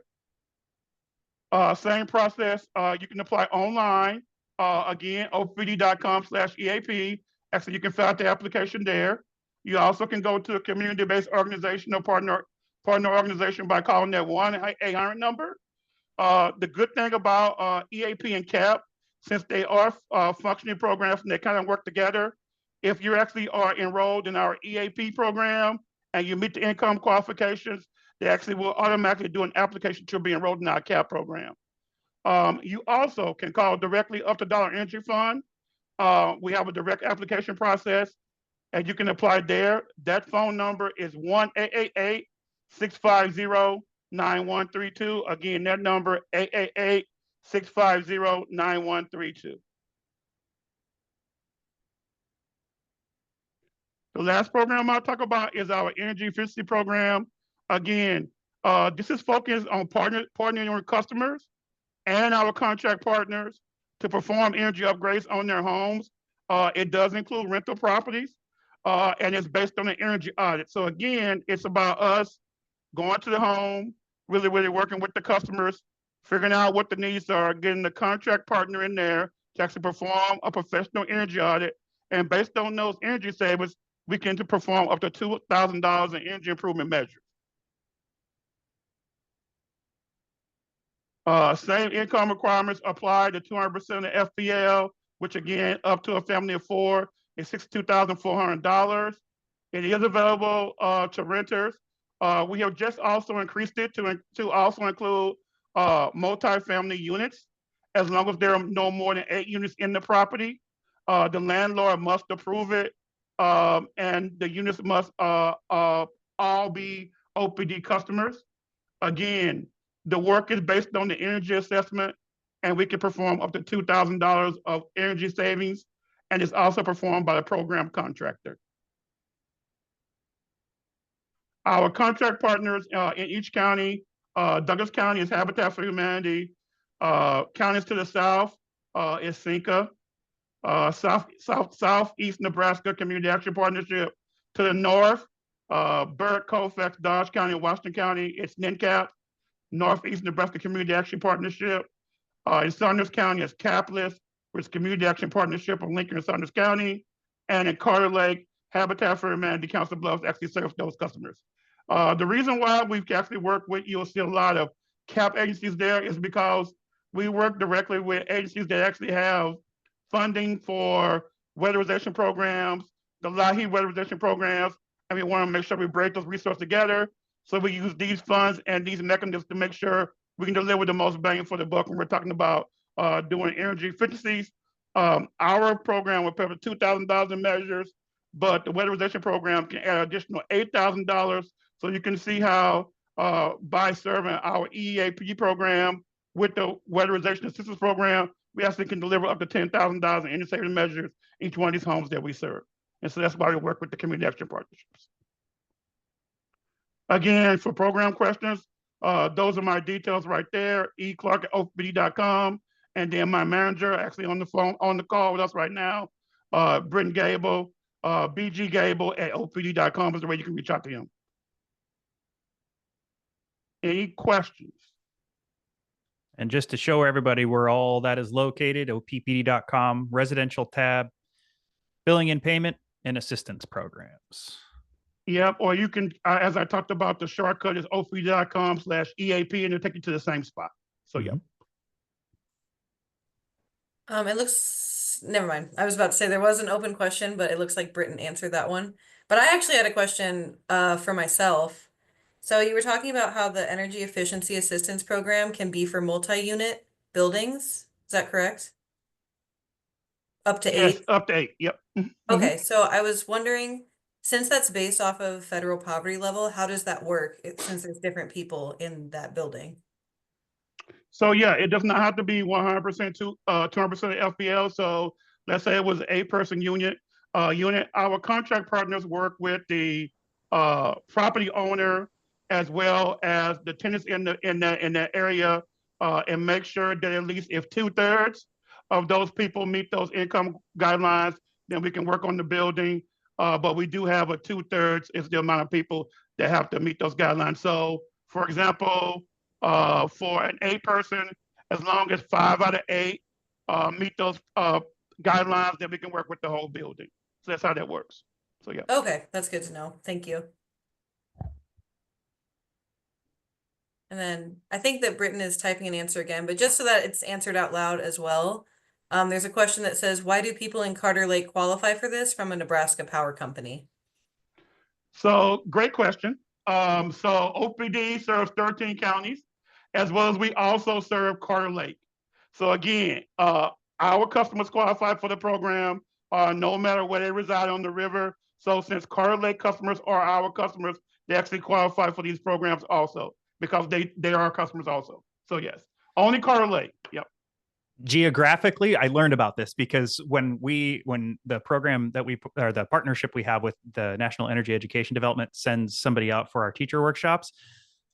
Same process. You can apply online. Again, OPPD.com/EAP. Actually, you can fill out the application there. You also can go to a community-based organization or partner organization by calling that 1-800 number. The good thing about EAP and CAP, since they are functioning programs and they kind of work together, if you actually are enrolled in our EAP program and you meet the income qualifications, they actually will automatically do an application to be enrolled in our CAP program. You also can call directly up to Dollar Energy Fund. We have a direct application process, and you can apply there. That phone number is 1-888-650-9132. Again, that number 888-650-9132. The last program I'll talk about is our energy efficiency program. Again, this is focused on partnering with customers and our contract partners to perform energy upgrades on their homes. It does include rental properties, and it's based on an energy audit. So again, it's about us going to the home, really working with the customers, figuring out what the needs are, getting the contract partner in there to actually perform a professional energy audit. And based on those energy savings, we can perform up to $2,000 in energy improvement measures. Same income requirements apply to 200% of FPL, which again, up to a family of 4 is $62,400. It is available to renters. We have just also increased it to also include multi-family units, as long as there are no more than 8 units in the property. The landlord must approve it, and the units must all be OPPD customers. Again, the work is based on the energy assessment, and we can perform up to $2,000 of energy savings, and it's also performed by the program contractor. Our contract partners in each county, Douglas County is Habitat for Humanity. Counties to the south is SINCA. Southeast Nebraska Community Action Partnership. To the north, Burke, Colfax, Dodge County, and Washington County, it's NNCAP. Northeast Nebraska Community Action Partnership. In Saunders County, it's CAPLIS, which is Community Action Partnership of Lincoln and Saunders County. And in Carter Lake, Habitat for Humanity, Council Bluffs actually serves those customers. The reason why we've actually worked with, you'll see a lot of CAP agencies there, is because we work directly with agencies that actually have funding for weatherization programs, the LIHEAP weatherization programs, and we want to make sure we break those resources together. So we use these funds and these mechanisms to make sure we can deliver the most bang for the buck when we're talking about doing energy efficiencies. Our program will pay for $2,000 in measures, but the weatherization program can add additional $8,000. So you can see how by serving our EAP program with the weatherization assistance program, we actually can deliver up to $10,000 in energy saving measures in each one of these homes that we serve. And so that's why we work with the community action partnerships. Again, for program questions, those are my details right there, eclark@oppd.com. And then my manager actually on the phone, on the call with us right now, Britton Gable, bggable@oppd.com is the way you can reach out to him. Any questions? And just to show everybody where all that is located, oppd.com, residential tab, billing and payment, and assistance programs. Yep, or you can, as I talked about, the shortcut is oppd.com/EAP, and it'll take you to the same spot. So, yeah. It looks, never mind. I was about to say there was an open question, but it looks like Britton answered that one. But I actually had a question for myself. So you were talking about how the energy efficiency assistance program can be for multi-unit buildings. Is that correct? Up to Yes, 8? up to 8, yep. Okay, so I was wondering, since that's based off of federal poverty level, how does that work since there's different people in that building? So yeah, it does not have to be 100% to 200% FPL. So let's say it was an 8-person unit. Our contract partners work with the property owner as well as the tenants in that area, and make sure that at least if 2/3 of those people meet those income guidelines, then we can work on the building. But we do have a 2/3 is the amount of people that have to meet those guidelines. So for example, for an 8-person, as long as 5 out of 8 meet those guidelines, then we can work with the whole building. So that's how that works. So yeah. Okay, that's good to know. Thank you. And then I think that Britton is typing an answer again, but just so that it's answered out loud as well. There's a question that says, why do people in Carter Lake qualify for this from a Nebraska power company? So great question. So OPPD serves 13 counties, as well as we also serve Carter Lake. So again, our customers qualify for the program no matter where they reside on the river. So since Carter Lake customers are our customers, they actually qualify for these programs also because they are our customers also. So yes, only Carter Lake. Yep. Geographically, I learned about this because when the program that or the partnership we have with the National Energy Education Development sends somebody out for our teacher workshops,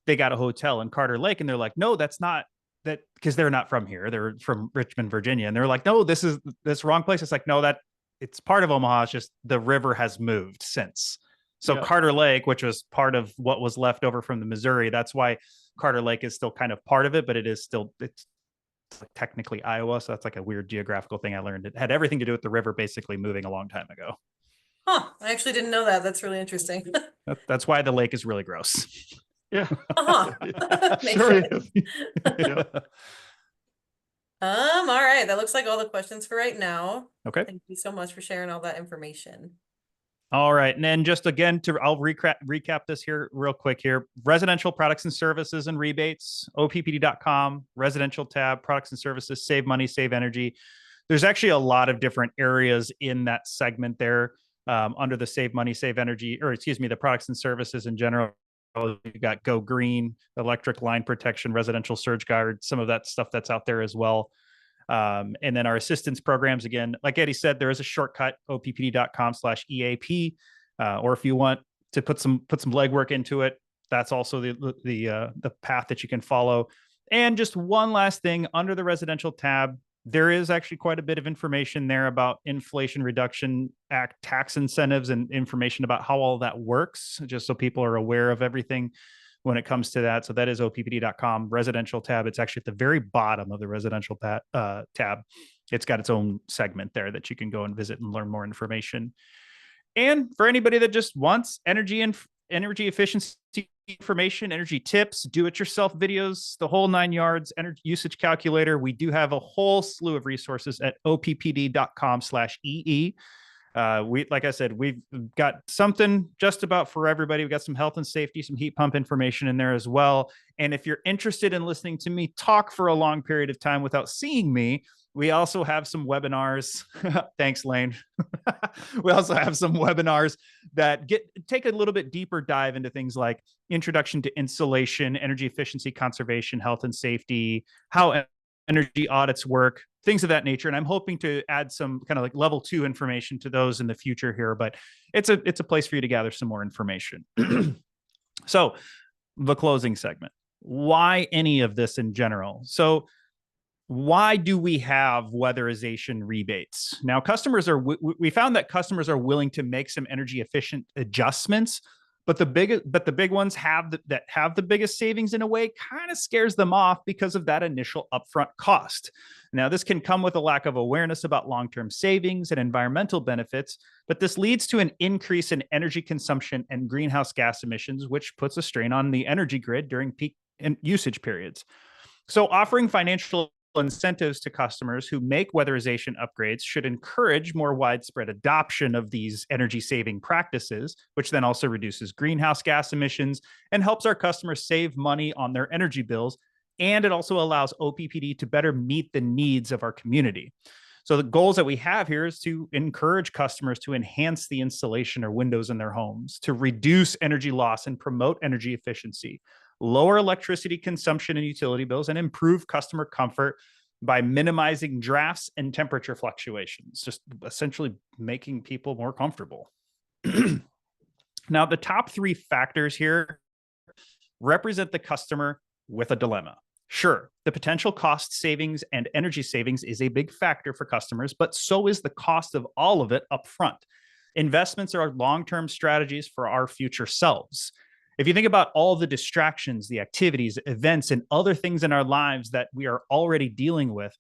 they got a hotel in Carter Lake, and they're like, no, that's not that, because they're not from here. They're from Richmond, Virginia, and they're like, no, this is wrong place. It's like, no, that it's part of Omaha. It's just the river has moved since. So Yep. Carter Lake, which was part of what was left over from the Missouri, that's why Carter Lake is still kind of part of it, but it's technically Iowa. So that's like a weird geographical thing I learned. It had everything to do with the river basically moving a long time ago. Huh, I actually didn't know that. That's really interesting. That's why the lake is really gross. Yeah. Uh-huh. Makes Sure sense. is. Yeah. All right. That looks like all the questions for right now. Okay. Thank you so much for sharing all that information. All right. And then just again, I'll recap this here real quick here. Residential products and services and rebates, OPPD.com, residential tab, products and services, save money, save energy. There's actually a lot of different areas in that segment there under the save money, save energy, or excuse me, the products and services in general. You got Go Green, electric line protection, residential surge guard, some of that stuff that's out there as well. And then our assistance programs, again, like Eddie said, there is a shortcut, OPPD.com/EAP. Or if you want to put some legwork into it, that's also the path that you can follow. And just one last thing, under the residential tab, there is actually quite a bit of information there about Inflation Reduction Act tax incentives and information about how all that works, just so people are aware of everything when it comes to that. So that is OPPD.com residential tab. It's actually at the very bottom of the residential tab. It's got its own segment there that you can go and visit and learn more information. And for anybody that just wants energy efficiency information, energy tips, do-it-yourself videos, the whole 9 yards, energy usage calculator, we do have a whole slew of resources at OPPD.com/EE. Like I said, we've got something just about for everybody. We've got some health and safety, some heat pump information in there as well. And if you're interested in listening to me talk for a long period of time without seeing me, we also have some webinars. Thanks, Lane. We also have some webinars that take a little bit deeper dive into things like introduction to insulation, energy efficiency, conservation, health and safety, how energy audits work, things of that nature. And I'm hoping to add some kind of like level 2 information to those in the future here, but it's a place for you to gather some more information. So the closing segment, why any of this in general? So why do we have weatherization rebates? Now, we found that customers are willing to make some energy efficient adjustments, but the big ones that have the biggest savings in a way kind of scares them off because of that initial upfront cost. Now, this can come with a lack of awareness about long-term savings and environmental benefits, but this leads to an increase in energy consumption and greenhouse gas emissions, which puts a strain on the energy grid during peak usage periods. So offering financial incentives to customers who make weatherization upgrades should encourage more widespread adoption of these energy saving practices, which then also reduces greenhouse gas emissions and helps our customers save money on their energy bills. And it also allows OPPD to better meet the needs of our community. So the goals that we have here is to encourage customers to enhance the insulation or windows in their homes, to reduce energy loss and promote energy efficiency, lower electricity consumption and utility bills, and improve customer comfort by minimizing drafts and temperature fluctuations, just essentially making people more comfortable. Now, the top 3 factors here represent the customer with a dilemma. Sure, the potential cost savings and energy savings is a big factor for customers, but so is the cost of all of it up front. Investments are long-term strategies for our future selves. If you think about all the distractions, the activities, events, and other things in our lives that we are already dealing with,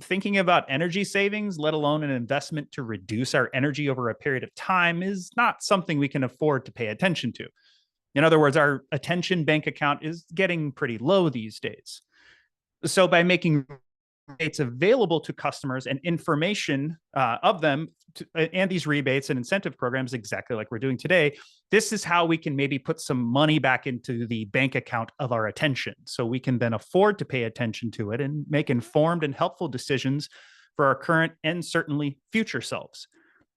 thinking about energy savings, let alone an investment to reduce our energy over a period of time, is not something we can afford to pay attention to. In other words, our attention bank account is getting pretty low these days. So by making rebates available to customers and information of them and these rebates and incentive programs exactly like we're doing today, this is how we can maybe put some money back into the bank account of our attention. So we can then afford to pay attention to it and make informed and helpful decisions for our current and certainly future selves.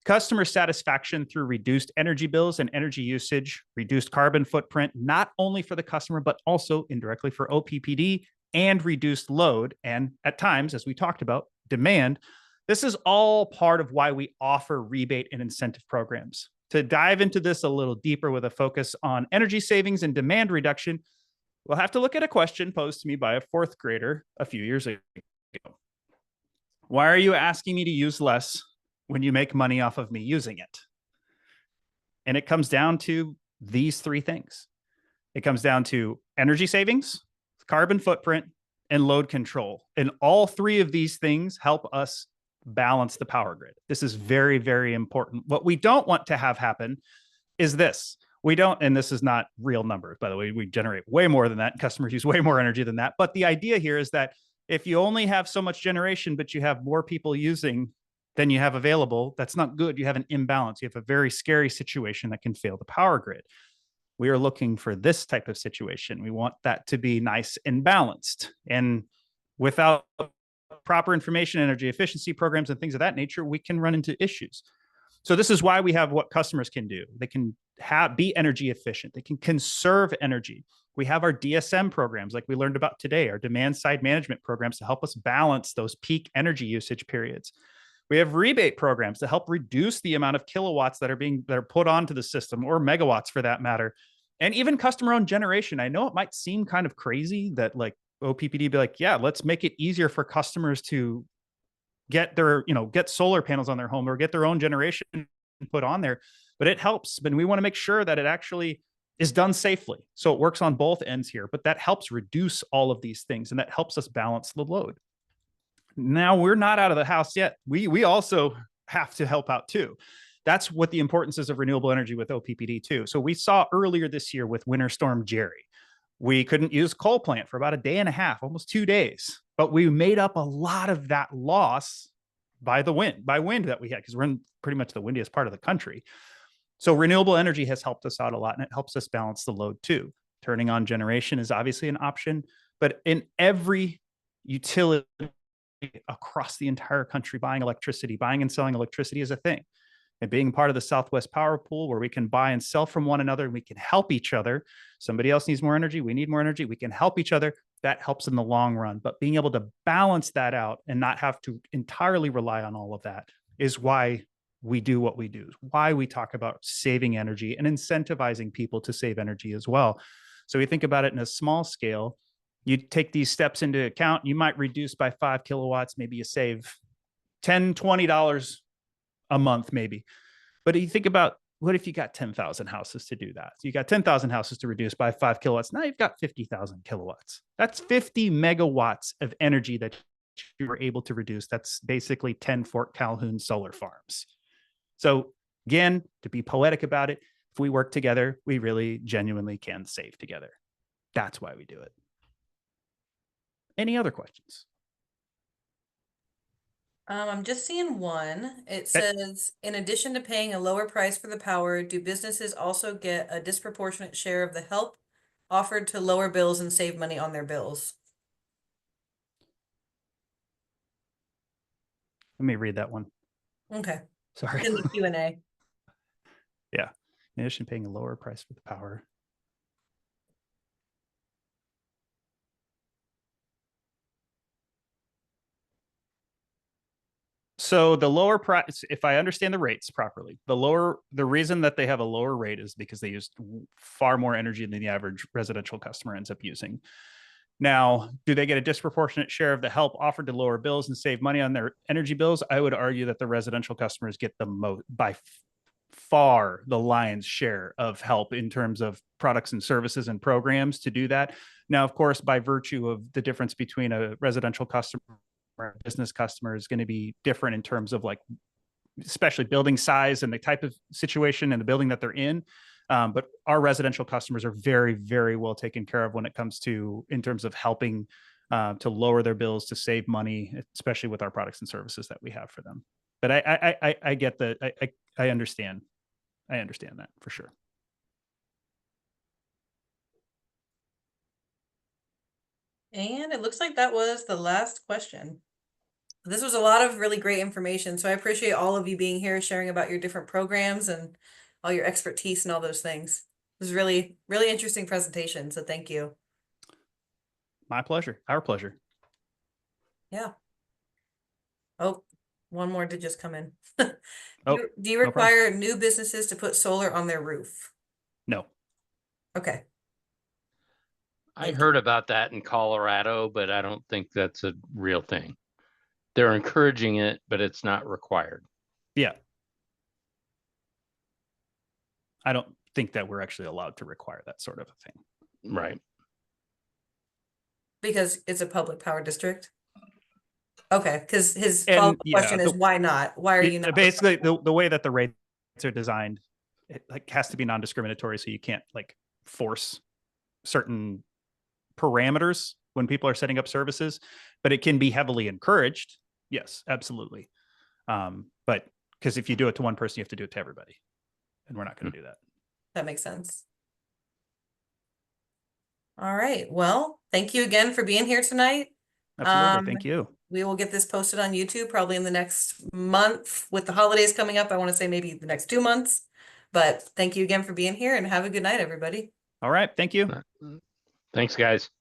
Customer satisfaction through reduced energy bills and energy usage, reduced carbon footprint, not only for the customer, but also indirectly for OPPD, and reduced load. And at times, as we talked about, demand. This is all part of why we offer rebate and incentive programs. To dive into this a little deeper with a focus on energy savings and demand reduction, we'll have to look at a question posed to me by a fourth grader a few years ago. Why are you asking me to use less when you make money off of me using it? And it comes down to these three things. It comes down to energy savings, carbon footprint, and load control. And all three of these things help us balance the power grid. This is very, very important. What we don't want to have happen is this. We don't, and this is not real numbers, by the way, we generate way more than that. Customers use way more energy than that. But the idea here is that if you only have so much generation, but you have more people using than you have available, that's not good. You have an imbalance. You have a very scary situation that can fail the power grid. We are looking for this type of situation. We want that to be nice and balanced. And without proper information, energy efficiency programs and things of that nature, we can run into issues. So this is why we have what customers can do. They can be energy efficient. They can conserve energy. We have our DSM programs like we learned about today, our demand side management programs to help us balance those peak energy usage periods. We have rebate programs to help reduce the amount of kilowatts that are put onto the system, or megawatts for that matter. And even customer-owned generation. I know it might seem kind of crazy that like OPPD be like, yeah, let's make it easier for customers to get get solar panels on their home or get their own generation put on there. But it helps. But we want to make sure that it actually is done safely. So it works on both ends here. But that helps reduce all of these things, and that helps us balance the load. Now, we're not out of the house yet. We also have to help out too. That's what the importance is of renewable energy with OPPD too. So we saw earlier this year with Winter Storm Jerry, we couldn't use coal plant for about a day and a half, almost 2 days, but we made up a lot of that loss by wind that we had, because we're in pretty much the windiest part of the country. So renewable energy has helped us out a lot, and it helps us balance the load too. Turning on generation is obviously an option, but in every utility across the entire country, buying and selling electricity is a thing. And being part of the Southwest Power Pool, where we can buy and sell from one another, and we can help each other. Somebody else needs more energy, we need more energy, we can help each other. That helps in the long run. But being able to balance that out and not have to entirely rely on all of that is why we do what we do, why we talk about saving energy and incentivizing people to save energy as well. So we think about it in a small scale. You take these steps into account, you might reduce by 5 kilowatts, maybe you save $10, $20 a month, maybe. But you think about, what if you got 10,000 houses to do that? So you got 10,000 houses to reduce by 5 kilowatts. Now you've got 50,000 kilowatts. That's 50 megawatts of energy that you were able to reduce. That's basically 10 Fort Calhoun solar farms. So again, to be poetic about it, if we work together, we really genuinely can save together. That's why we do it. Any other questions? I'm just seeing one. It says, in addition to paying a lower price for the power, do businesses also get a disproportionate share of the help offered to lower bills and save money on their bills? Let me read that one. Okay. Sorry. In the Q&A. Yeah. In addition to paying a lower price for the power. So the lower price, if I understand the rates properly, the reason that they have a lower rate is because they use far more energy than the average residential customer ends up using. Now, do they get a disproportionate share of the help offered to lower bills and save money on their energy bills? I would argue that the residential customers get the most, by far, the lion's share of help in terms of products and services and programs to do that. Now, of course, by virtue of the difference between a residential customer and a business customer is going to be different in terms of, like, especially building size and the type of situation and the building that they're in. But our residential customers are very, very well taken care of when it comes to, in terms of helping to lower their bills, to save money, especially with our products and services that we have for them. But I get I understand. I understand that for sure. And it looks like that was the last question. This was a lot of really great information. So I appreciate all of you being here, sharing about your different programs and all your expertise and all those things. It was really, really interesting presentation. So thank you. My pleasure. Our pleasure. Yeah. Oh, one more did just come in. Oh, Do you no problem. require new businesses to put solar on their roof? No. Okay. I Thank you. heard about that in Colorado, but I don't think that's a real thing. They're encouraging it, but it's not required. Yeah. I don't think that we're actually allowed to require that sort of a thing. Right. Because it's a public power district? Okay, because his And, follow-up yeah, question is why not? Why are you not? Basically, the way that the rates are designed, it like has to be non-discriminatory, so you can't like force certain parameters when people are setting up services, but it can be heavily encouraged. Yes, absolutely. But because if you do it to one person, you have to do it to everybody, and we're not going to do that. That makes sense. All right. Well, thank you again for being here tonight. Absolutely. Thank you. We will get this posted on YouTube probably in the next month. With the holidays coming up, I want to say maybe the next 2 months. But thank you again for being here and have a good night, everybody. All right. Thank you. Thanks, guys.